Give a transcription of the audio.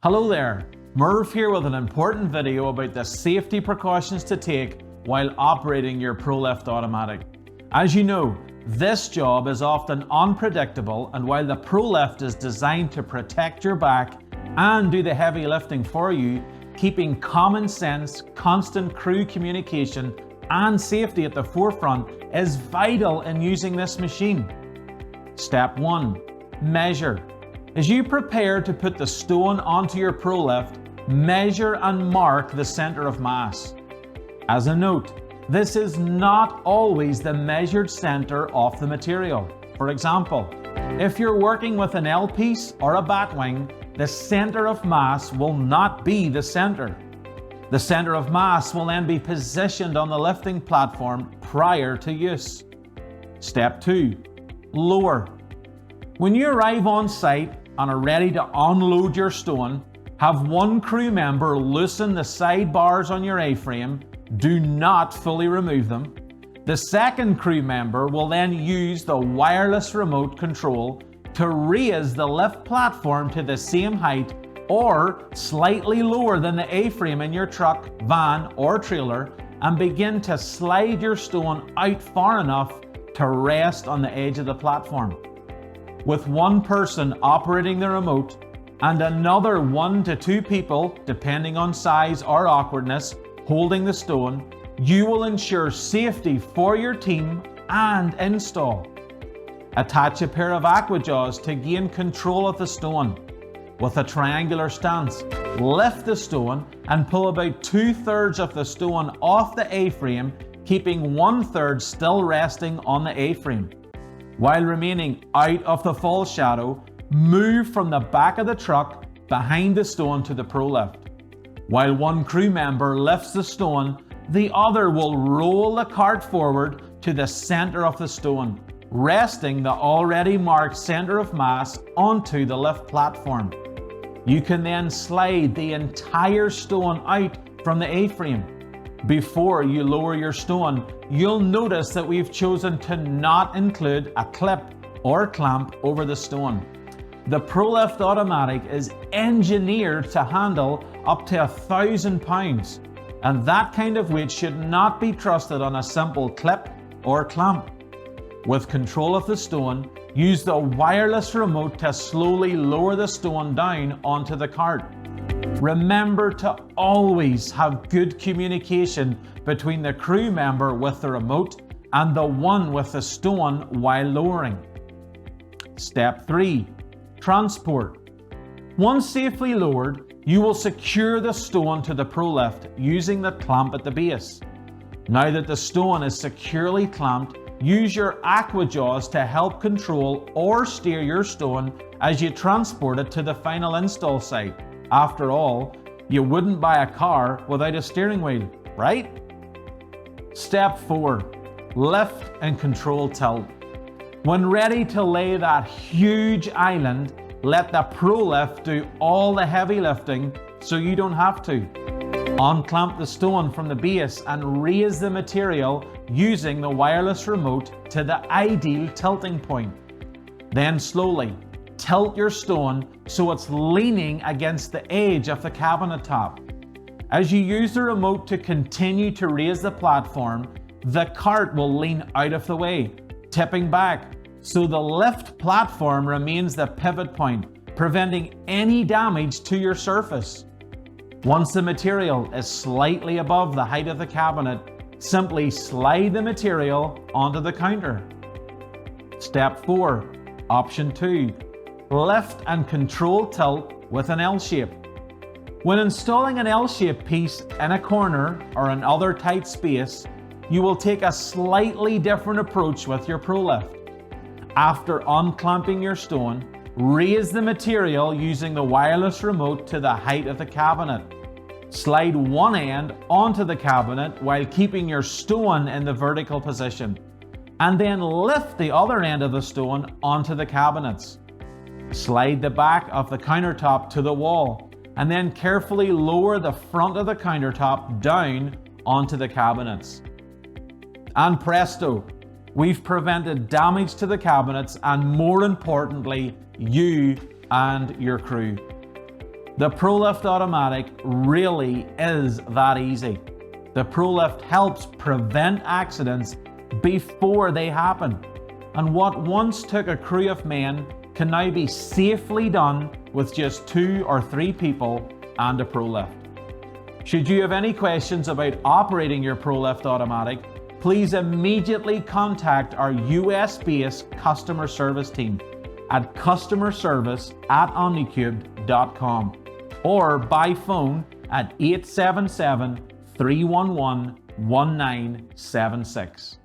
Hello there, Merv here with an important video about the safety precautions to take while operating your ProLift automatic. As you know, this job is often unpredictable, and while the ProLift is designed to protect your back and do the heavy lifting for you, keeping common sense, constant crew communication and safety at the forefront is vital in using this machine. Step 1. Measure. As you prepare to put the stone onto your ProLift, measure and mark the center of mass. As a note, this is not always the measured center of the material. For example, if you're working with an L-piece or a batwing, the center of mass will not be the center. The center of mass will then be positioned on the lifting platform prior to use. Step 2. Lower. When you arrive on site and are ready to unload your stone, have one crew member loosen the side bars on your A-frame. Do not fully remove them. The second crew member will then use the wireless remote control to raise the lift platform to the same height or slightly lower than the A-frame in your truck, van or trailer, and begin to slide your stone out far enough to rest on the edge of the platform. With one person operating the remote and another 1 to 2 people, depending on size or awkwardness, holding the stone, you will ensure safety for your team and install. Attach a pair of aqua jaws to gain control of the stone. With a triangular stance, lift the stone and pull about 2/3 of the stone off the A-frame, keeping 1/3 still resting on the A-frame. While remaining out of the fall shadow, move from the back of the truck behind the stone to the ProLift. While one crew member lifts the stone, the other will roll the cart forward to the center of the stone, resting the already marked center of mass onto the lift platform. You can then slide the entire stone out from the A-frame. Before you lower your stone, you'll notice that we've chosen to not include a clip or clamp over the stone. The ProLift automatic is engineered to handle up to 1,000 pounds, and that kind of weight should not be trusted on a simple clip or clamp. With control of the stone, use the wireless remote to slowly lower the stone down onto the cart. Remember to always have good communication between the crew member with the remote and the one with the stone while lowering. Step 3. Transport. Once safely lowered, you will secure the stone to the ProLift using the clamp at the base. Now that the stone is securely clamped, use your aqua jaws to help control or steer your stone as you transport it to the final install site. After all, you wouldn't buy a car without a steering wheel, right? Step 4. Lift and control tilt. When ready to lay that huge island, let the ProLift do all the heavy lifting so you don't have to. Unclamp the stone from the base and raise the material using the wireless remote to the ideal tilting point. Then slowly tilt your stone so it's leaning against the edge of the cabinet top. As you use the remote to continue to raise the platform, the cart will lean out of the way, tipping back, so the lift platform remains the pivot point, preventing any damage to your surface. Once the material is slightly above the height of the cabinet, simply slide the material onto the counter. Step 4. Option 2. Lift and control tilt with an L-shape. When installing an L-shaped piece in a corner or another tight space, you will take a slightly different approach with your ProLift. After unclamping your stone, raise the material using the wireless remote to the height of the cabinet. Slide one end onto the cabinet while keeping your stone in the vertical position, and then lift the other end of the stone onto the cabinets. Slide the back of the countertop to the wall, and then carefully lower the front of the countertop down onto the cabinets. And presto, we've prevented damage to the cabinets and, more importantly, you and your crew. The ProLift Automatic really is that easy. The ProLift helps prevent accidents before they happen. And what once took a crew of men can now be safely done with just 2 or 3 people and a ProLift. Should you have any questions about operating your ProLift Automatic, please immediately contact our US-based customer service team at customerservice@omnicubed.com or by phone at 877-311-1976.